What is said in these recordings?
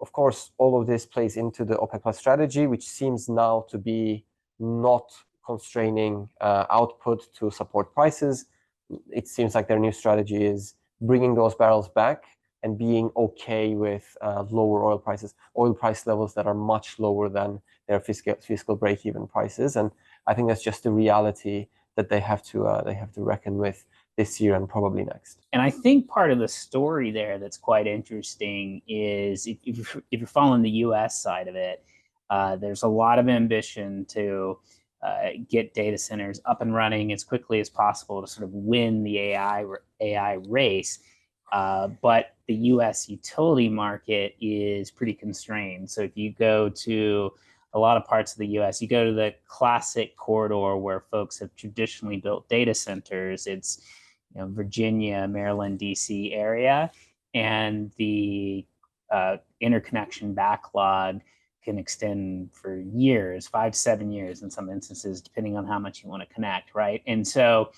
of course, all of this plays into the OPEC Plus strategy, which seems now to be not constraining output to support prices. It seems like their new strategy is bringing those barrels back and being okay with lower oil prices, oil price levels that are much lower than their fiscal break-even prices. And I think that's just the reality that they have to reckon with this year and probably next. And I think part of the story there that's quite interesting is if you're following the U.S. side of it, there's a lot of ambition to get data centers up and running as quickly as possible to sort of win the AI race. But the U.S. utility market is pretty constrained. So if you go to a lot of parts of the U.S., you go to the classic corridor where folks have traditionally built data centers. It's Virginia, Maryland, D.C. area, and the interconnection backlog can extend for years, 5 to 7 years in some instances, depending on how much you want to connect, right? And so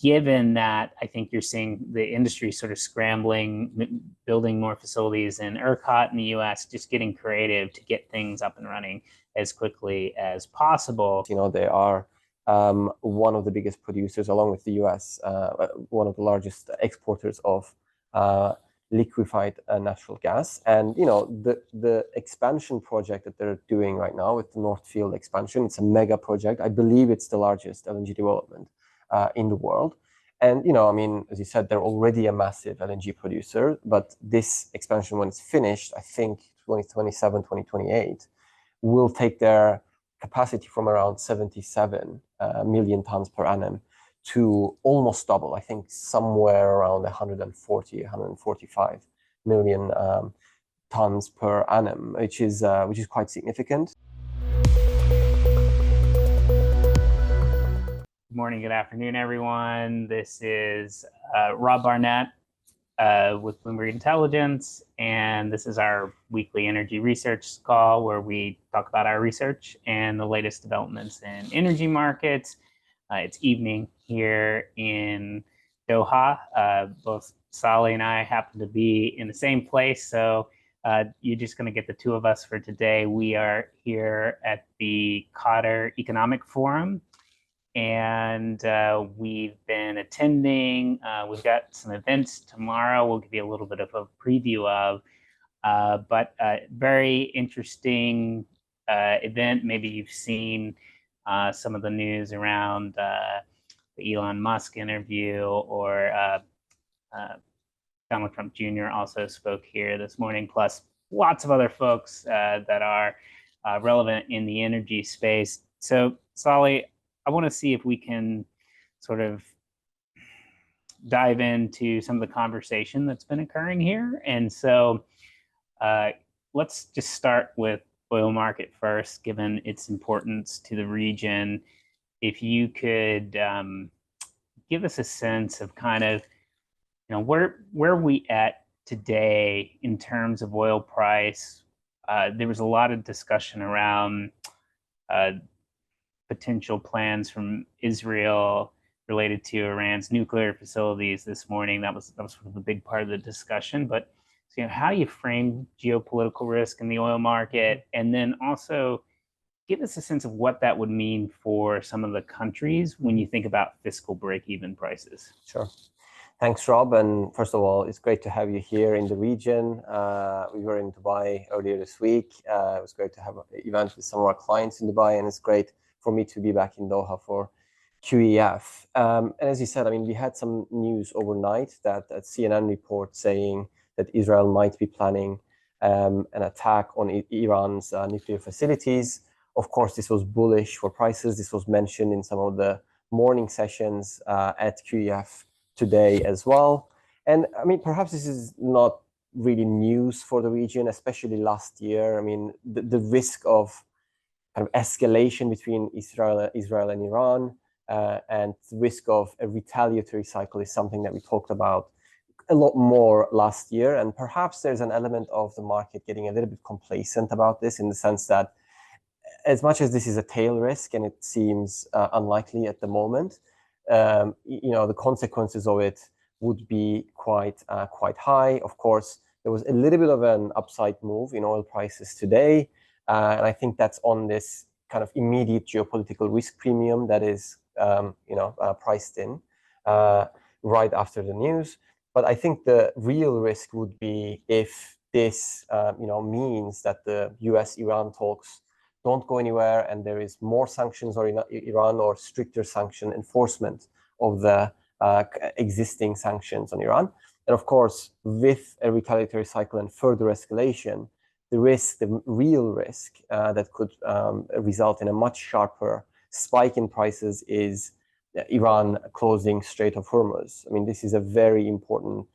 given that, I think you're seeing the industry sort of scrambling, building more facilities in ERCOT in the US, just getting creative to get things up and running as quickly as possible. They are one of the biggest producers, along with the US, one of the largest exporters of liquefied natural gas. And the expansion project that they're doing right now with the North Field expansion, it's a mega project. I believe it's the largest LNG development in the world. And as you said, they're already a massive LNG producer, but this expansion, when it's finished, I think 2027, 2028, will take their capacity from around 77 million tons per annum to almost double, I think somewhere around 140, 145 million tons per annum, which is quite significant. Good morning, good afternoon, everyone. This is Rob Barnett with Bloomberg Intelligence, and this is our weekly energy research call where we talk about our research and the latest developments in energy markets. It's evening here in Doha. Both Salih and I happen to be in the same place, so you're just going to get the two of us for today. We are here at the Qatar Economic Forum, and we've been attending. We've got some events tomorrow we'll give you a little bit of a preview of, but very interesting event. Maybe you've seen some of the news around the Elon Musk interview, or Donald Trump Jr. also spoke here this morning, plus lots of other folks that are relevant in the energy space. So, Salih, I want to see if we can sort of dive into some of the conversation that's been occurring here. And so let's just start with oil market first, given its importance to the region. If you could give us a sense of kind of, where we at today in terms of oil price. There was a lot of discussion around potential plans from Israel related to Iran's nuclear facilities this morning. That was sort of a big part of the discussion. But so, how do you frame geopolitical risk in the oil market? And then also give us a sense of what that would mean for some of the countries when you think about fiscal break-even prices. Sure. Thanks, Rob. And first of all, it's great to have you here in the region. We were in Dubai earlier this week. It was great to have an event with some of our clients in Dubai, and it's great for me to be back in Doha for QEF. And as you said, we had some news overnight that a CNN report saying that Israel might be planning an attack on Iran's nuclear facilities. Of course, this was bullish for prices. This was mentioned in some of the morning sessions at QEF today as well. And perhaps this is not really news for the region, especially last year. The risk of kind of escalation between Israel and Iran and the risk of a retaliatory cycle is something that we talked about a lot more last year. And perhaps there's an element of the market getting a little bit complacent about this, in the sense that as much as this is a tail risk and it seems unlikely at the moment, the consequences of it would be quite high. Of course, there was a little bit of an upside move in oil prices today. And I think that's on this kind of immediate geopolitical risk premium that is, priced in right after the news. But I think the real risk would be if this, means that the US-Iran talks don't go anywhere and there is more sanctions on Iran or stricter sanction enforcement of the existing sanctions on Iran. And of course, with a retaliatory cycle and further escalation, the real risk that could result in a much sharper spike in prices is Iran closing Strait of Hormuz. I mean, this is a very important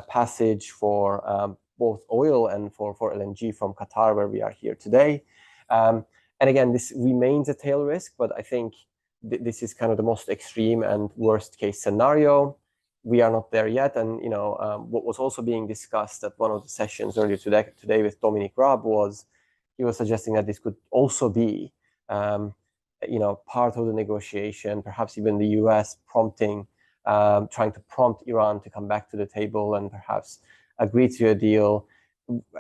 passage for both oil and for LNG from Qatar, where we are here today. And again, this remains a tail risk, but I think this is kind of the most extreme and worst case scenario. We are not there yet. And, what was also being discussed at one of the sessions earlier today with Dominic Raab was, he was suggesting that this could also be, part of the negotiation, perhaps even the US trying to prompt Iran to come back to the table and perhaps agree to a deal.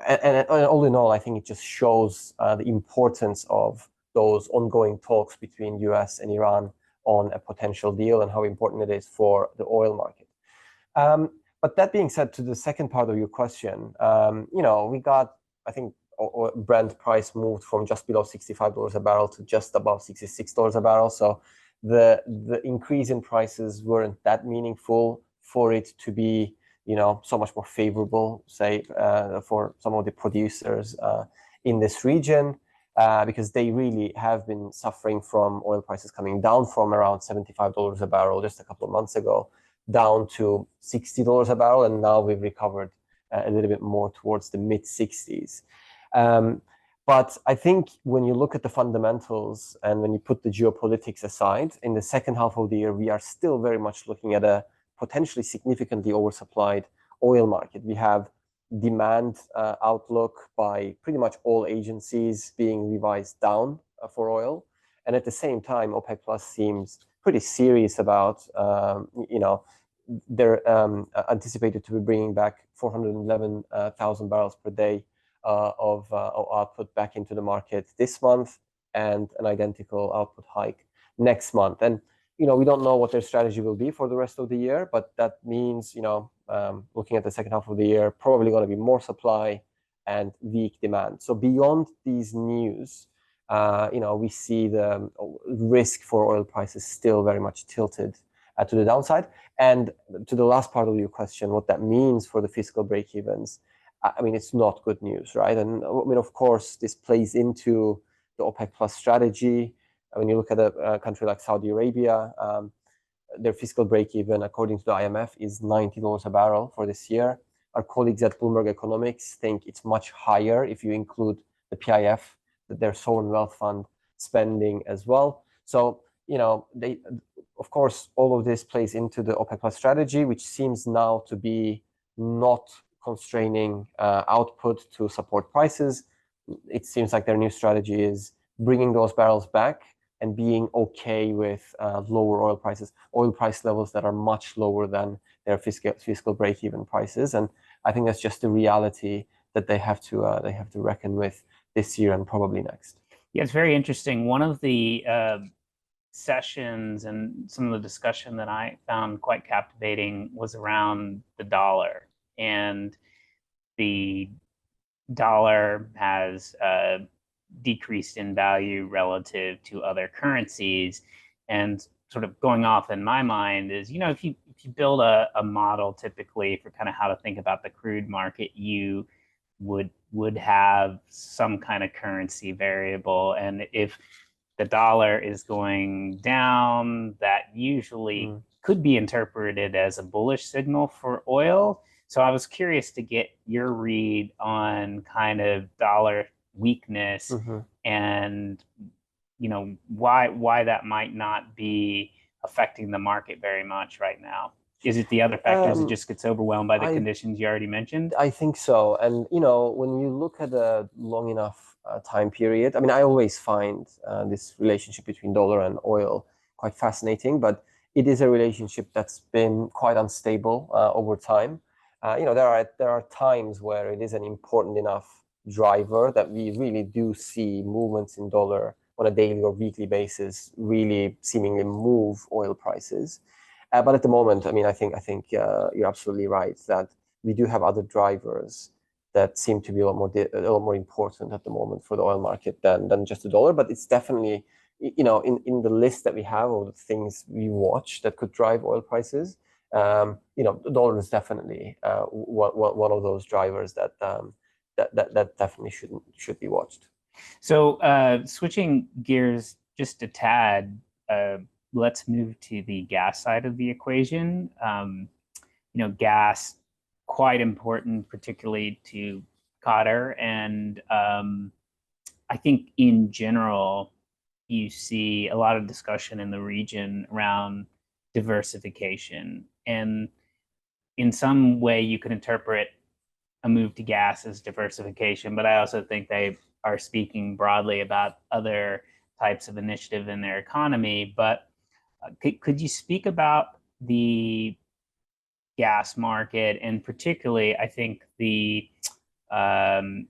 And all in all, I think it just shows the importance of those ongoing talks between US and Iran on a potential deal and how important it is for the oil market. But that being said, to the second part of your question, we got, I think, Brent price moved from just below $65 a barrel to just above $66 a barrel. So the increase in prices weren't that meaningful for it to be, so much more favorable, say, for some of the producers in this region, because they really have been suffering from oil prices coming down from around $75 a barrel just a couple of months ago down to $60 a barrel, and now we've recovered a little bit more towards the mid-60s. But I think when you look at the fundamentals and when you put the geopolitics aside, in the second half of the year, we are still very much looking at a potentially significantly oversupplied oil market. We have demand outlook by pretty much all agencies being revised down for oil. And at the same time, OPEC Plus seems pretty serious about, they're anticipated to be bringing back 411,000 barrels per day of output back into the market this month, and an identical output hike next month. And we don't know what their strategy will be for the rest of the year, but that means, looking at the second half of the year, probably going to be more supply and weak demand. So beyond these news, we see the risk for oil prices still very much tilted to the downside. And to the last part of your question, what that means for the fiscal breakevens, I mean, it's not good news, right? And I mean, of course, this plays into the OPEC Plus strategy. When you look at a country like Saudi Arabia, their fiscal breakeven, according to the IMF, is $90 a barrel for this year. Our colleagues at Bloomberg Economics think it's much higher if you include the PIF, their sovereign wealth fund spending as well. So, of course, all of this plays into the OPEC Plus strategy, which seems now to be not constraining output to support prices. It seems like their new strategy is bringing those barrels back and being okay with lower oil prices, oil price levels that are much lower than their fiscal break-even prices. And I think that's just the reality that they have to reckon with this year and probably next. Yeah, it's very interesting. One of the sessions and some of the discussion that I found quite captivating was around the dollar. And the dollar has decreased in value relative to other currencies. And sort of going off in my mind is, if you build a model typically for kind of how to think about the crude market, you would have some kind of currency variable. And if the dollar is going down, that usually could be interpreted as a bullish signal for oil. So I was curious to get your read on kind of dollar weakness and why that might not be affecting the market very much right now. Is it the other factors? It just gets overwhelmed by the conditions you already mentioned? I think so. And when you look at a long enough time period, I mean, I always find this relationship between dollar and oil quite fascinating, but it is a relationship that's been quite unstable over time. there are times where it is an important enough driver that we really do see movements in dollar on a daily or weekly basis really seemingly move oil prices. But at the moment, I mean, I think you're absolutely right that we do have other drivers that seem to be a lot more important at the moment for the oil market than just the dollar. But it's definitely, in the list that we have of the things we watch that could drive oil prices, the dollar is definitely one of those drivers that definitely should be watched. So switching gears just a tad, let's move to the gas side of the equation. Gas, quite important, particularly to Qatar. And I think in general, you see a lot of discussion in the region around diversification. And in some way, you could interpret a move to gas as diversification, but I also think they are speaking broadly about other types of initiative in their economy. But could you speak about the gas market, and particularly, I think some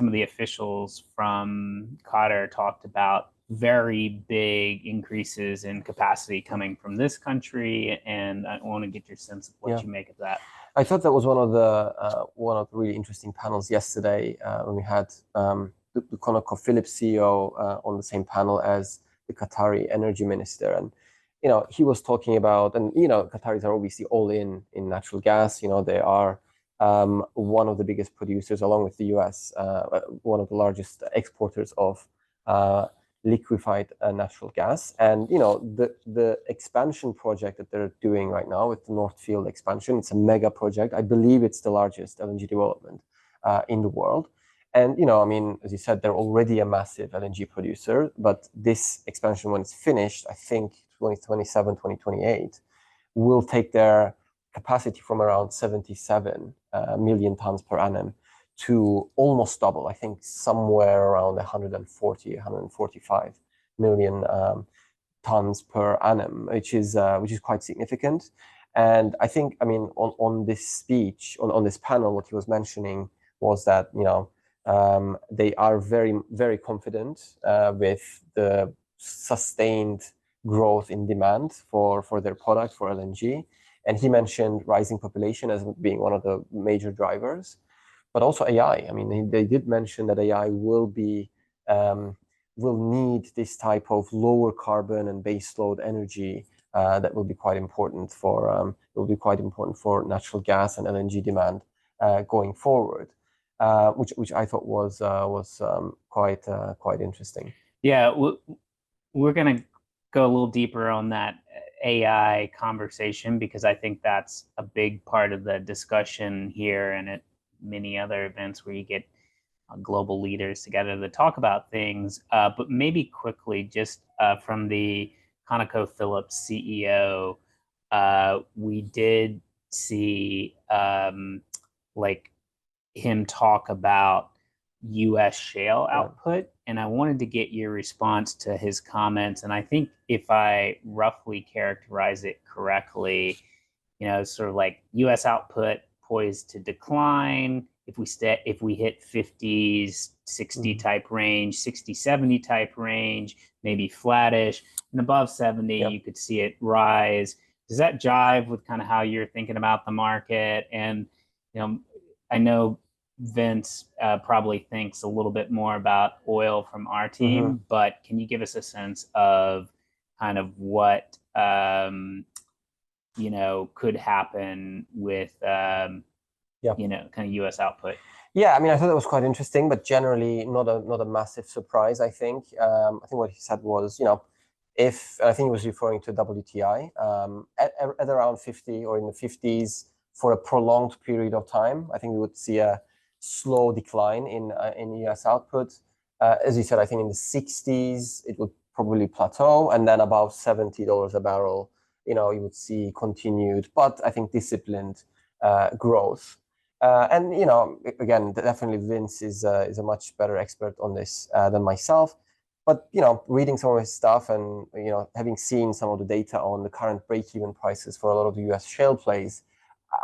of the officials from Qatar talked about very big increases in capacity coming from this country, and I want to get your sense of what you make of that. I thought that was one of the really interesting panels yesterday when we had the ConocoPhillips CEO on the same panel as the Qatari energy minister, and he was talking about, and Qataris are obviously all in natural gas. They are one of the biggest producers, along with the US, one of the largest exporters of liquefied natural gas. And the expansion project that they're doing right now with the North Field expansion, it's a mega project. I believe it's the largest LNG development in the world. And I mean, as you said, they're already a massive LNG producer, but this expansion, when it's finished, I think 2027, 2028, will take their capacity from around 77 million tons per annum to almost double, I think somewhere around 140, 145 million tons per annum, which is quite significant. And I think, I mean, on this speech, on this panel, what he was mentioning was that, they are very, very confident with the sustained growth in demand for their product, for LNG. And he mentioned rising population as being one of the major drivers, but also AI. I mean, they did mention that AI will need this type of lower carbon and baseload energy that will be quite important for natural gas and LNG demand going forward, which I thought was quite interesting. Yeah, we're gonna go a little deeper on that AI conversation, because I think that's a big part of the discussion here and at many other events where you get global leaders together to talk about things. But maybe quickly, just from the ConocoPhillips CEO, we did see like him talk about US shale output, and I wanted to get your response to his comments. And I think if I roughly characterize it correctly, sort of like US output poised to decline if we hit 50s, 60 type range, 60, 70 type range, maybe flattish, and above 70, you could see it rise. Does that jive with kind of how you're thinking about the market? And, I know Vince probably thinks a little bit more about oil from our team, but can you give us a sense of kind of what could happen with kind of US output? Yeah, I mean, I thought that was quite interesting, but generally not a massive surprise. I think what he said was, if I think he was referring to WTI at around 50 or in the 50s for a prolonged period of time, I think we would see a slow decline in US output. As you said, I think in the 60s it would probably plateau, and then about $70 a barrel, you would see continued, but I think disciplined growth. And again, definitely Vince is a much better expert on this than myself. But reading some of his stuff and having seen some of the data on the current break-even prices for a lot of the US shale plays,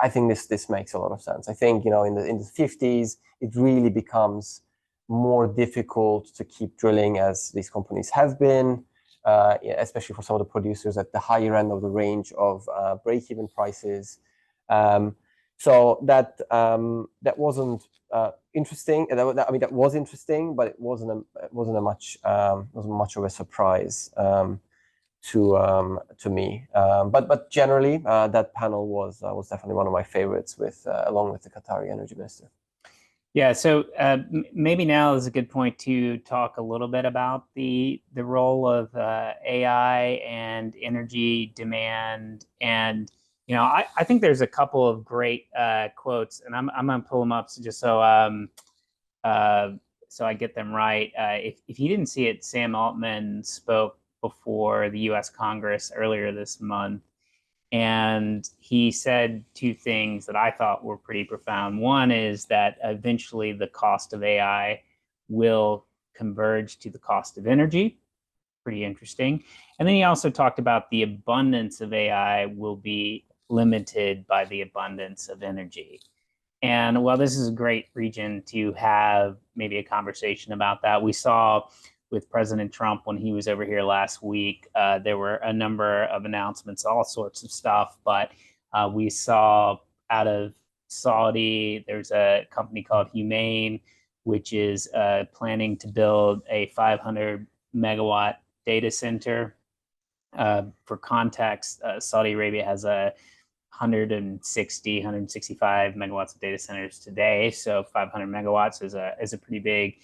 I think this makes a lot of sense. I think, in the 50s, it really becomes more difficult to keep drilling as these companies have been, especially for some of the producers at the higher end of the range of break-even prices. So that wasn't interesting. That was interesting, but it wasn't much of a surprise to me. But generally, that panel was definitely one of my favorites, along with the Qatari energy minister. Yeah, so maybe now is a good point to talk a little bit about the role of AI and energy demand. And I think there's a couple of great quotes, and I'm gonna pull them up just so I get them right. If you didn't see it, Sam Altman spoke before the U.S. Congress earlier this month, and he said two things that I thought were pretty profound. One is that eventually the cost of AI will converge to the cost of energy. Pretty interesting. And then he also talked about the abundance of AI will be limited by the abundance of energy. And while this is a great region to have maybe a conversation about that, we saw with President Trump when he was over here last week, there were a number of announcements, all sorts of stuff, but we saw out of Saudi, there's a company called Humane, which is planning to build a 500 megawatt data center. For context, Saudi Arabia has a 165 megawatts of data centers today. So 500 megawatts is a pretty big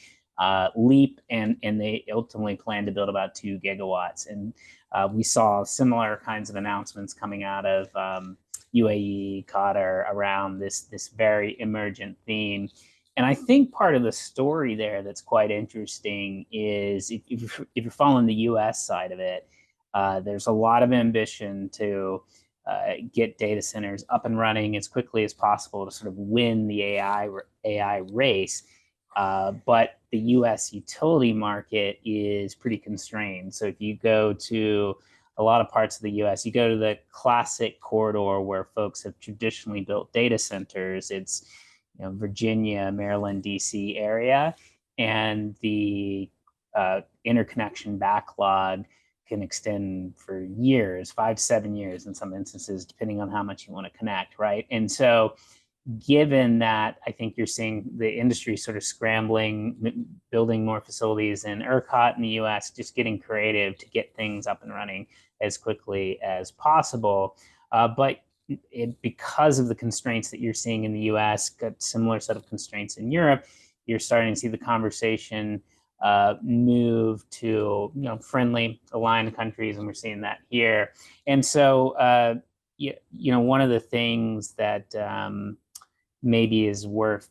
leap, and they ultimately plan to build about 2 gigawatts. And we saw similar kinds of announcements coming out of UAE, Qatar around this very emergent theme. And I think part of the story there that's quite interesting is if you're following the US side of it, there's a lot of ambition to get data centers up and running as quickly as possible to sort of win the AI race. But the US utility market is pretty constrained. So if you go to a lot of parts of the US, you go to the classic corridor where folks have traditionally built data centers. It's Virginia, Maryland, DC area, and the interconnection backlog can extend for years, 5 to 7 years in some instances, depending on how much you want to connect, right? And so given that, I think you're seeing the industry sort of scrambling, building more facilities in ERCOT in the US, just getting creative to get things up and running as quickly as possible. But because of the constraints that you're seeing in the US, got similar set of constraints in Europe, you're starting to see the conversation move to friendly, aligned countries, and we're seeing that here. And so one of the things that maybe is worth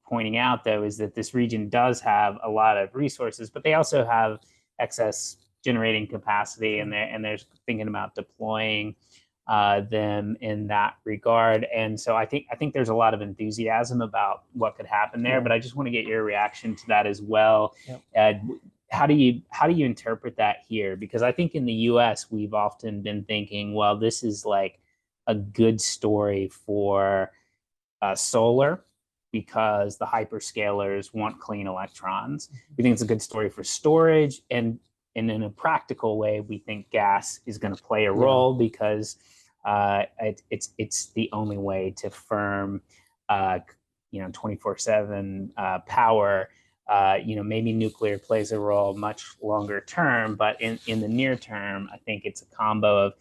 pointing out, though, is that this region does have a lot of resources, but they also have excess generating capacity, and they're thinking about deploying them in that regard. And so I think there's a lot of enthusiasm about what could happen there, but I just want to get your reaction to that as well. Yep. How do you interpret that here? Because I think in the US, we've often been thinking, well, this is like a good story for solar because the hyperscalers want clean electrons. We think it's a good story for storage, and in a practical way, we think gas is going to play a role because it's the only way to firm 24/7 power. Maybe nuclear plays a role much longer term, but in the near term, I think it's a combo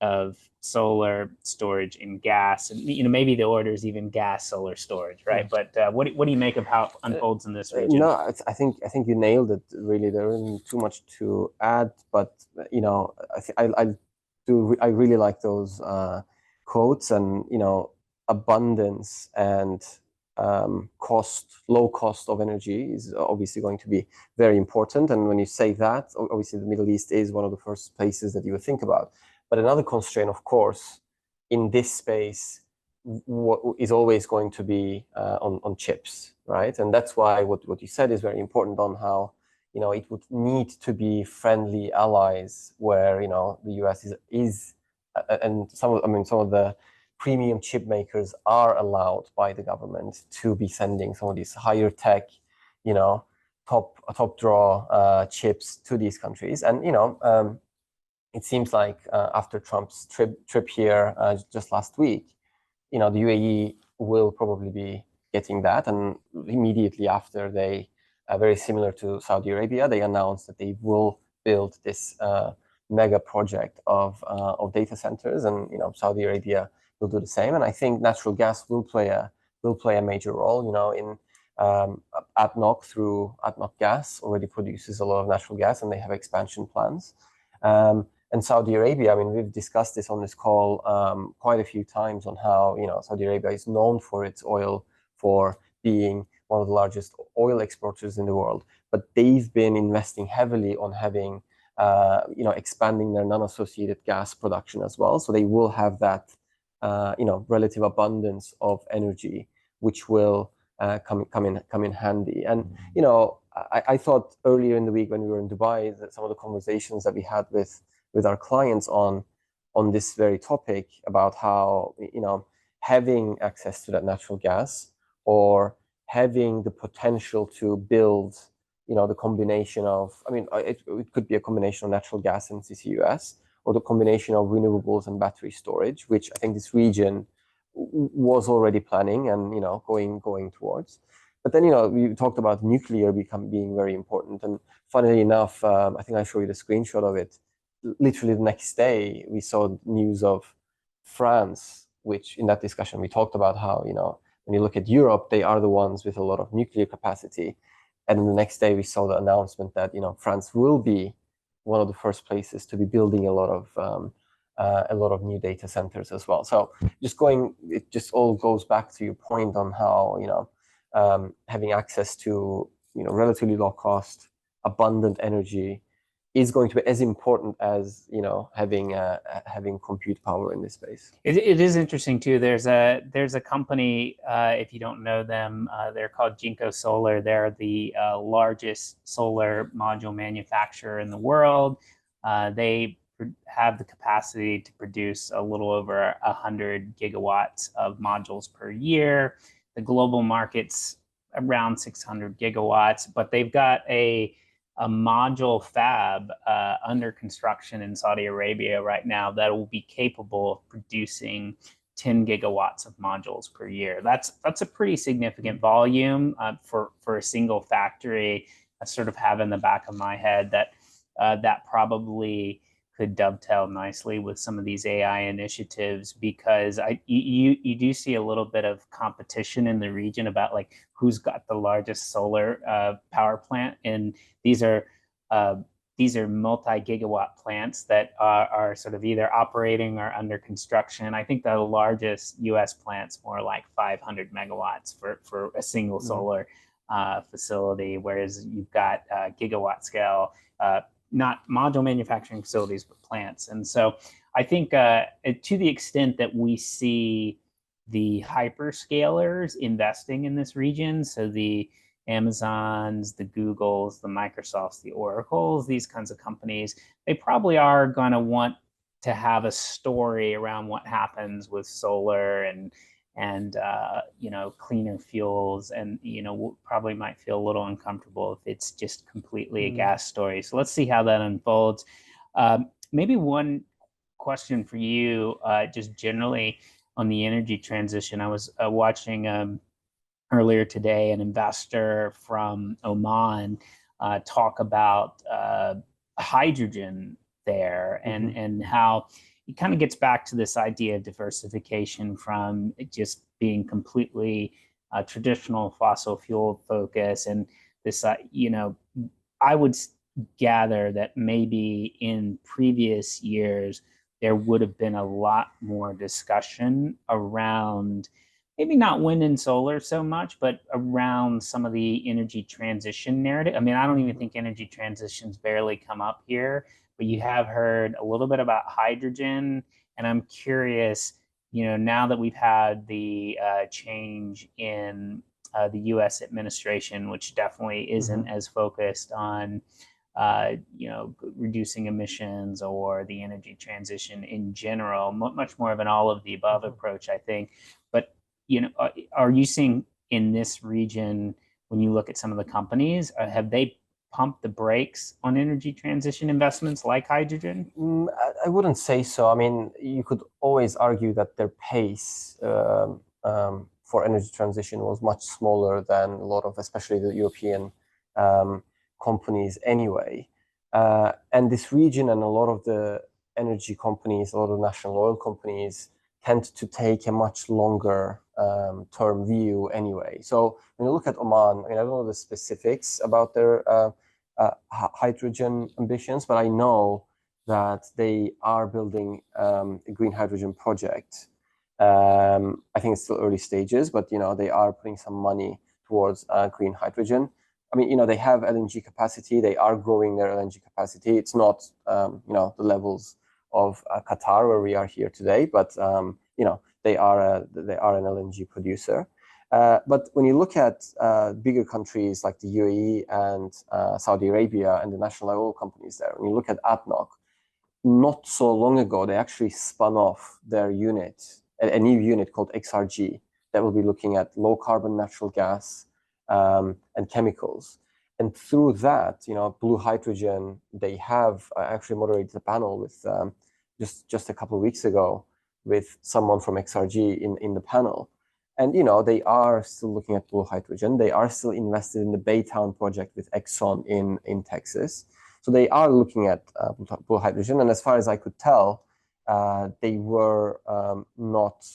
of solar storage and gas, and maybe the order is even gas solar storage, right? But what do you make of how it unfolds in this region? No, I think you nailed it. Really, there isn't too much to add, but I really like those quotes, and abundance and low cost of energy is obviously going to be very important. And when you say that, obviously the Middle East is one of the first places that you would think about. But another constraint, of course, in this space is always going to be on chips, right? And that's why what you said is very important on how it would need to be friendly allies where the US is and some of the premium chip makers are allowed by the government to be sending some of these higher tech, top draw chips to these countries. And it seems like after Trump's trip here just last week, the UAE will probably be getting that, and immediately after they, very similar to Saudi Arabia, they announced that they will build this mega project of data centers, and Saudi Arabia will do the same. And I think natural gas will play a major role. In ADNOC, through ADNOC Gas, already produces a lot of natural gas, and they have expansion plans. And Saudi Arabia, I mean, we've discussed this on this call quite a few times on how Saudi Arabia is known for its oil, for being one of the largest oil exporters in the world, but they've been investing heavily on having expanding their non-associated gas production as well. So they will have that relative abundance of energy, which will come in handy. And I thought earlier in the week when we were in Dubai that some of the conversations that we had with our clients on this very topic about how having access to that natural gas, or having the potential to build the combination of, it could be a combination of natural gas and CCUS, or the combination of renewables and battery storage, which I think this region was already planning and going towards. But then we talked about nuclear being very important, and funnily enough, I think I showed you the screenshot of it. Literally the next day, we saw news of France, which in that discussion we talked about how when you look at Europe, they are the ones with a lot of nuclear capacity. And then the next day, we saw the announcement that France will be one of the first places to be building a lot of new data centers as well. So it just all goes back to your point on how having access to relatively low cost, abundant energy is going to be as important as having compute power in this space. It is interesting too. There's a company, if you don't know them, they're called Jinko Solar. They're the largest solar module manufacturer in the world. They have the capacity to produce a little over 100 gigawatts of modules per year. The global market's around 600 gigawatts, but they've got a module fab under construction in Saudi Arabia right now that will be capable of producing 10 gigawatts of modules per year. That's a pretty significant volume for a single factory. I sort of have in the back of my head that that probably could dovetail nicely with some of these AI initiatives, because you do see a little bit of competition in the region about like who's got the largest solar power plant, and these are multi-gigawatt plants that are sort of either operating or under construction. I think the largest U.S. plant's more like 500 megawatts for a single solar facility, whereas you've got gigawatt scale not module manufacturing facilities, but plants. And so I think to the extent that we see the hyperscalers investing in this region, so the Amazons, the Googles, the Microsofts, the Oracles, these kinds of companies, they probably are going to want to have a story around what happens with solar and cleaner fuels, and probably might feel a little uncomfortable if it's just completely a gas story. So let's see how that unfolds. Maybe one question for you, just generally on the energy transition. I was watching earlier today an investor from Oman talk about hydrogen there, and how it kind of gets back to this idea of diversification from just being completely traditional fossil fuel focus. And this, I would gather that maybe in previous years, there would have been a lot more discussion around maybe not wind and solar so much, but around some of the energy transition narrative. I mean, I don't even think energy transitions barely come up here, but you have heard a little bit about hydrogen. And I'm curious, now that we've had the change in the US administration, which definitely isn't as focused on reducing emissions or the energy transition in general. Much more of an all of the above approach, I think. But are you seeing in this region, when you look at some of the companies, have they pumped the brakes on energy transition investments like hydrogen? I wouldn't say so. I mean, you could always argue that their pace for energy transition was much smaller than a lot of, especially the European companies anyway. And this region and a lot of the energy companies, a lot of national oil companies tend to take a much longer term view anyway. So when you look at Oman, I mean, I don't know the specifics about their hydrogen ambitions, but I know that they are building a green hydrogen project. I think it's still early stages, but they are putting some money towards green hydrogen. I mean, they have LNG capacity. They are growing their LNG capacity. It's not, the levels of Qatar where we are here today, but they are an LNG producer. But when you look at bigger countries like the UAE and Saudi Arabia and the national oil companies there, when you look at ADNOC, not so long ago, they actually spun off their unit, a new unit called XRG, that will be looking at low carbon natural gas and chemicals. And through that, blue hydrogen, they have actually moderated a panel with just a couple of weeks ago with someone from XRG in the panel. And, they are still looking at blue hydrogen. They are still invested in the Baytown project with Exxon in Texas. So they are looking at blue hydrogen. And as far as I could tell, they were not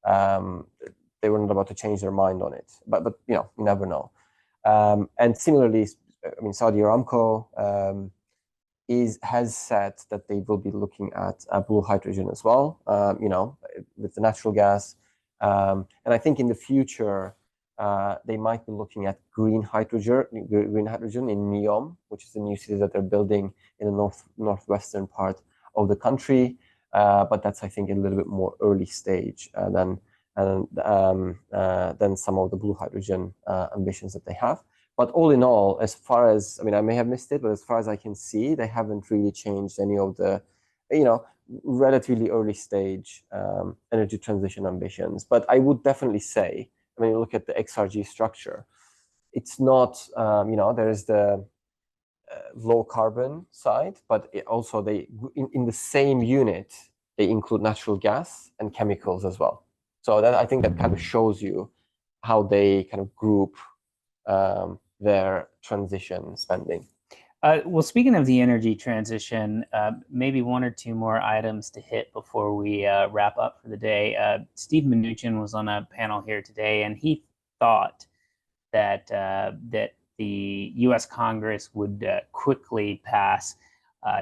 about to change their mind on it. But you never know. And similarly, I mean, Saudi Aramco has said that they will be looking at blue hydrogen as well, with the natural gas. And I think in the future, they might be looking at green hydrogen in NEOM, which is the new city that they're building in the northwestern part of the country. But that's, I think, a little bit more early stage than some of the blue hydrogen ambitions that they have. But all in all, as far as, I mean, I may have missed it, but as far as I can see, they haven't really changed any of the, relatively early stage energy transition ambitions. But I would definitely say, when you look at the XRG structure, it's not, there is the low carbon side, but also in the same unit, they include natural gas and chemicals as well. So I think that kind of shows you how they kind of group their transition spending. Well, speaking of the energy transition, maybe one or two more items to hit before we wrap up for the day. Steve Mnuchin was on a panel here today, and he thought that the U.S. Congress would quickly pass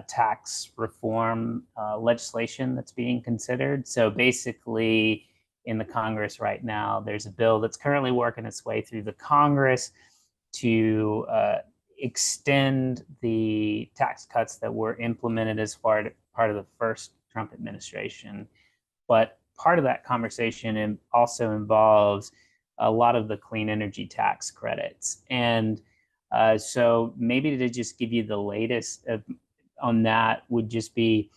tax reform legislation that's being considered. So basically, in the Congress right now, there's a bill that's currently working its way through the Congress to extend the tax cuts that were implemented as part of the first Trump administration. But part of that conversation also involves a lot of the clean energy tax credits. And so maybe to just give you the latest on that would just be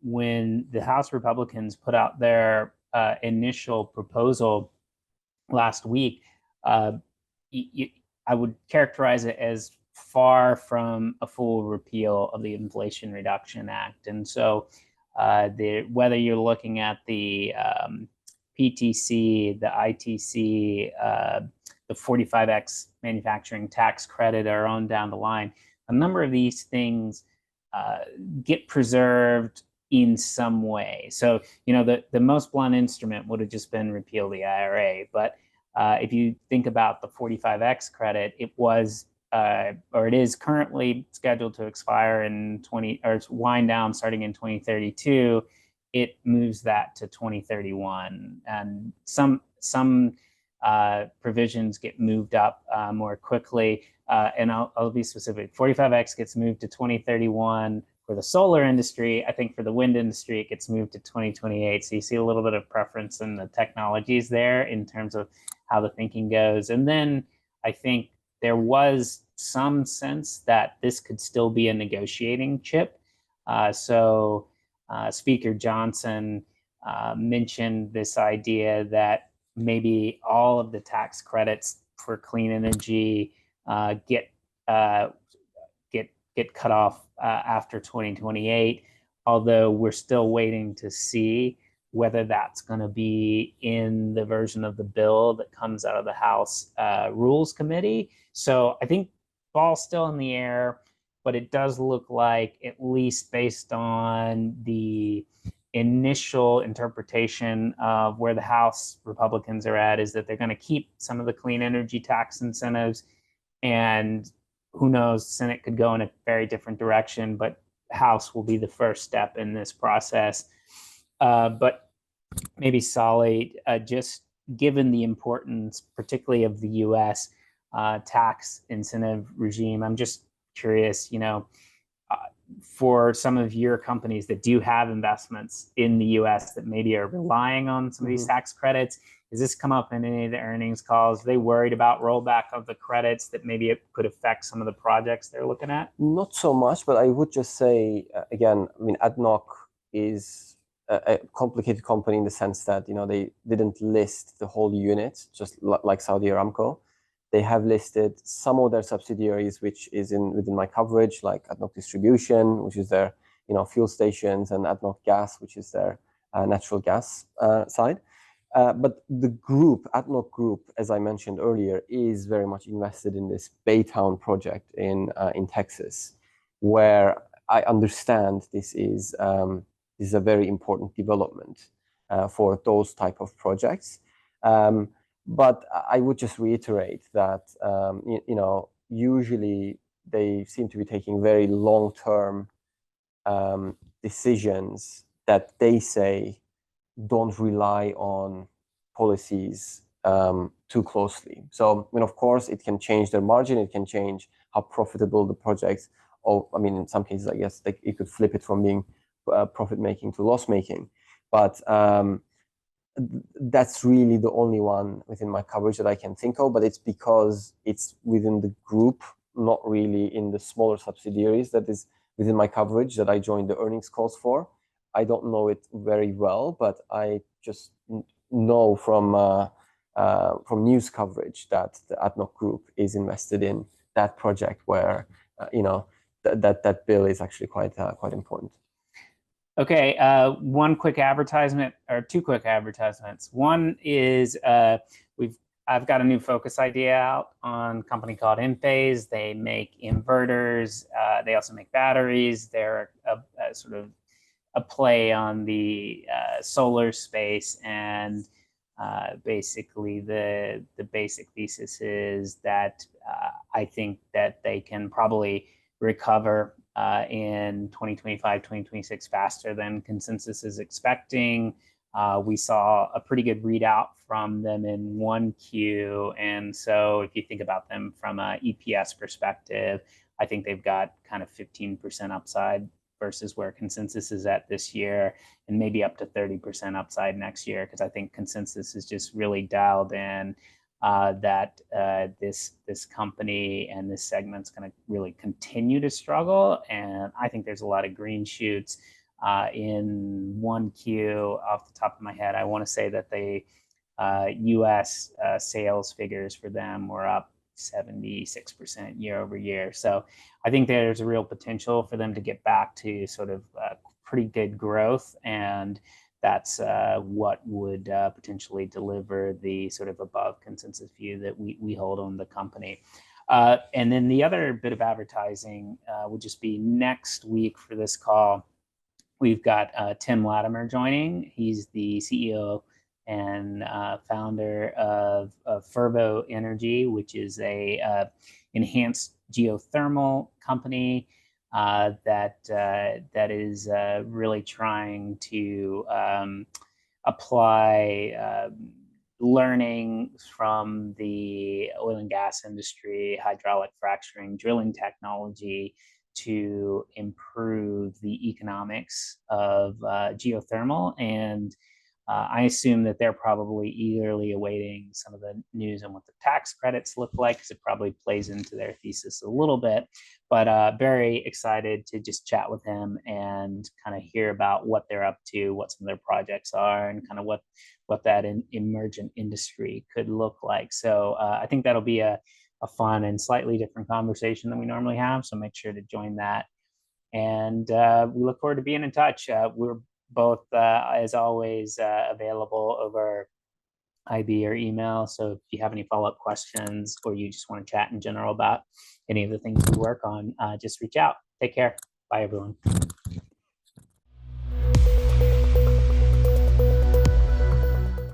when the House Republicans put out their initial proposal last week, I would characterize it as far from a full repeal of the Inflation Reduction Act. And so whether you're looking at the PTC, the ITC, the 45X manufacturing tax credit, or on down the line, a number of these things get preserved in some way. So, the most blunt instrument would have just been repeal the IRA. But if you think about the 45X credit, it was or it is currently scheduled to expire or wind down starting in 2032. It moves that to 2031, and some provisions get moved up more quickly. And I'll be specific. 45X gets moved to 2031 for the solar industry. I think for the wind industry, it gets moved to 2028. So you see a little bit of preference in the technologies there in terms of how the thinking goes. And then I think there was some sense that this could still be a negotiating chip. So Speaker Johnson mentioned this idea that maybe all of the tax credits for clean energy get cut off after 2028, although we're still waiting to see whether that's going to be in the version of the bill that comes out of the House Rules Committee. So I think ball's still in the air, but it does look like, at least based on the initial interpretation of where the House Republicans are at, is that they're going to keep some of the clean energy tax incentives, and who knows, Senate could go in a very different direction, but House will be the first step in this process. But maybe Salih, just given the importance, particularly of the U.S. Tax incentive regime, I'm just curious, for some of your companies that do have investments in the U.S. that maybe are relying on some of these tax credits, has this come up in any of the earnings calls? Are they worried about rollback of the credits, that maybe it could affect some of the projects they're looking at? Not so much, but I would just say, again, I mean, ADNOC is a complicated company in the sense that, they didn't list the whole unit, just like Saudi Aramco. They have listed some of their subsidiaries, which is within my coverage, like ADNOC Distribution, which is their fuel stations, and ADNOC Gas, which is their natural gas side. But the group, ADNOC Group, as I mentioned earlier, is very much invested in this Baytown project in Texas, where I understand this is a very important development for those type of projects. But I would just reiterate that usually they seem to be taking very long-term decisions that they say don't rely on policies too closely. So, of course, it can change their margin. It can change how profitable the projects. In some cases, I guess it could flip it from being profit-making to loss-making. But that's really the only one within my coverage that I can think of. But it's because it's within the group, not really in the smaller subsidiaries that is within my coverage that I joined the earnings calls for. I don't know it very well, but I just know from news coverage that the ADNOC Group is invested in that project, where that bill is actually quite important. Okay, one quick advertisement, or two quick advertisements. One is I've got a new focus idea out on a company called Enphase. They make inverters. They also make batteries. They're a sort of a play on the solar space, and basically the basic thesis is that I think that they can probably recover in 2025, 2026 faster than consensus is expecting. We saw a pretty good readout from them in 1Q, and so if you think about them from an EPS perspective, I think they've got kind of 15% upside versus where consensus is at this year, and maybe up to 30% upside next year, because I think consensus is just really dialed in that this company and this segment's going to really continue to struggle. And I think there's a lot of green shoots in 1Q. Off the top of my head, I want to say that the US sales figures for them were up 76% year over year. So I think there's a real potential for them to get back to sort of pretty good growth, and that's what would potentially deliver the sort of above consensus view that we hold on the company. And then the other bit of advertising would just be next week for this call. We've got Tim Latimer joining. He's the CEO and founder of Fervo Energy, which is a enhanced geothermal company that is really trying to apply learning from the oil and gas industry, hydraulic fracturing, drilling technology, to improve the economics of geothermal. And I assume that they're probably eagerly awaiting some of the news on what the tax credits look like, because it probably plays into their thesis a little bit. But very excited to just chat with him and kind of hear about what they're up to, what some of their projects are, and kind of what that emergent industry could look like. So I think that'll be a fun and slightly different conversation than we normally have. So make sure to join that. And we look forward to being in touch. We're both, as always, available over IB or email. So if you have any follow-up questions, or you just want to chat in general about any of the things we work on, just reach out. Take care. Bye, everyone.